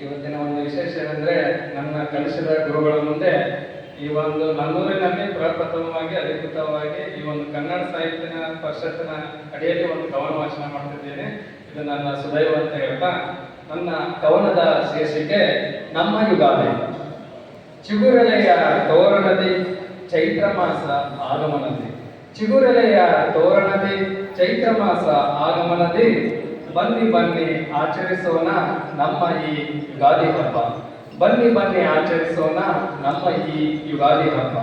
ಇವತ್ತಿನ ಒಂದು ವಿಶೇಷ ಏನಂದ್ರೆ ನನ್ನ ಕಲಿಸಿದ ಗುರುಗಳ ಮುಂದೆ ಈ ಒಂದು ನನ್ನೂರಿನಲ್ಲಿ ಪ್ರಪ್ರಥಮವಾಗಿ ಅಧಿಕೃತವಾಗಿ ಈ ಒಂದು ಕನ್ನಡ ಸಾಹಿತ್ಯ ಪರಿಷತ್ತಿನ ಅಡಿಯಲ್ಲಿ ಒಂದು ಕವನ ವಾಚನ ಮಾಡ್ತಿದ್ದೇನೆ. ಇದು ನನ್ನ ಸುದೈವ ಅಂತ ಹೇಳ್ತಾ, ನನ್ನ ಕವನದ ಶೀರ್ಷಿಕೆ ನಮ್ಮ ಯುಗಾದಿ. ಚಿಗುರೆಲೆಯ ತೋರಣದಿ ಚೈತ್ರ ಮಾಸ ಆಗಮನದಿ, ಚಿಗುರೆಲೆಯ ತೋರಣದಿ ಚೈತ್ರ ಮಾಸ ಆಗಮನದಿ, ಬನ್ನಿ ಬನ್ನಿ ಆಚರಿಸೋಣ ನಮ್ಮ ಈ ಯುಗಾದಿ ಹಬ್ಬ. ಬನ್ನಿ ಬನ್ನಿ ಆಚರಿಸೋಣ ನಮ್ಮ ಈ ಯುಗಾದಿ ಹಬ್ಬ.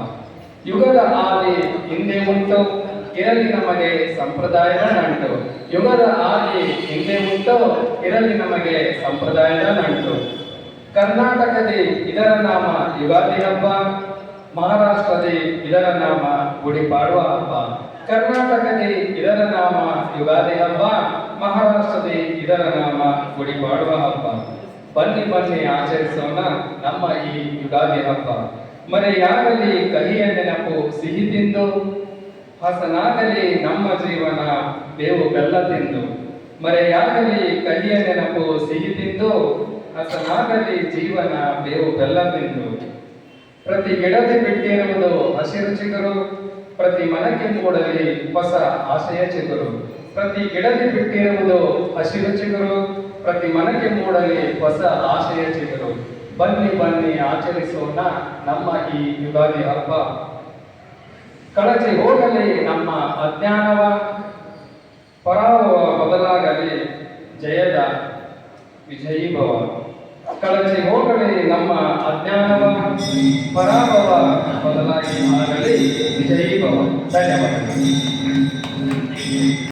ಯುಗದ ಆದಿ ಹಿಂದೆ ಉಂಟು, ಇರಲಿ ನಮಗೆ ಸಂಪ್ರದಾಯದ ನಂಟು. ಯುಗದ ಆದಿ ಹಿಂದೆ ಉಂಟು, ಇರಲಿ ನಮಗೆ ಸಂಪ್ರದಾಯದ ನಂಟು. ಕರ್ನಾಟಕದಿ ಇದರ ನಾಮ ಯುಗಾದಿ ಹಬ್ಬ, ಮಹಾರಾಷ್ಟ್ರದಿ ಇದರ ನಾಮ ಗುಡಿಪಾಡುವ ಹಬ್ಬ. ಕರ್ನಾಟಕದಿ ಇದರ ನಾಮ ಯುಗಾದಿ ಹಬ್ಬ, ಮಹಾರಾಷ್ಟ್ರದಿ ಇದರ ನಾಮ ಗುಡಿಪಾಡುವ ಹಬ್ಬ. ಬನ್ನಿ ಬನ್ನಿ ಆಚರಿಸೋಣ ನಮ್ಮ ಈ ಯುಗಾದಿ ಹಬ್ಬ. ಮರೆಯಾಗಲಿ ಕಹಿಯ ನೆನಪು ಸಿಹಿ ತಿಂದು, ಹಸನಾಗಲಿ ನಮ್ಮ ಜೀವನ ಬೇವು ಬೆಲ್ಲ ತಿಂದು. ಮರೆಯಾಗಲಿ ಕಹಿಯ ನೆನಪು ಸಿಹಿ ತಿಂದು, ಹಸನಾಗಲಿ ಜೀವನ ಬೇವು ಬೆಲ್ಲ ತಿಂದು. ಪ್ರತಿ ಗಿಡದಿ ಬಿಟ್ಟಿರುವುದು ಹಸಿರು ಚಿಗುರು, ಪ್ರತಿ ಮನಕ್ಕೆ ಮೂಡಲಿ ಹೊಸ ಆಶಯ ಚಿಗುರು. ಪ್ರತಿ ಗಿಡದಿ ಬಿಟ್ಟಿರುವುದು ಹಸಿರು ಚಿಗುರು, ಪ್ರತಿ ಮನಕ್ಕೆ ಮೂಡಲಿ ಹೊಸ ಆಶಯ ಚಿಗುರು. ಬನ್ನಿ ಬನ್ನಿ ಆಚರಿಸೋಣ ನಮ್ಮ ಈ ಯುಗಾದಿ ಹಬ್ಬ. ಕಳಚಿ ಹೋಗಲಿ ನಮ್ಮ ಅಜ್ಞಾನವ, ಪರಾಭವ ಬದಲಾಗಲಿ ಜಯದ ವಿಜಯೀಭವ. ಕಳಚಿ ಹೋಗಲಿ ನಮ್ಮ ಅಜ್ಞಾನವ, ಪರಾಭವ ಬದಲಾಗಿ ಆಗಲಿ ವಿಜಯೀಭವ. ಧನ್ಯವಾದಗಳು.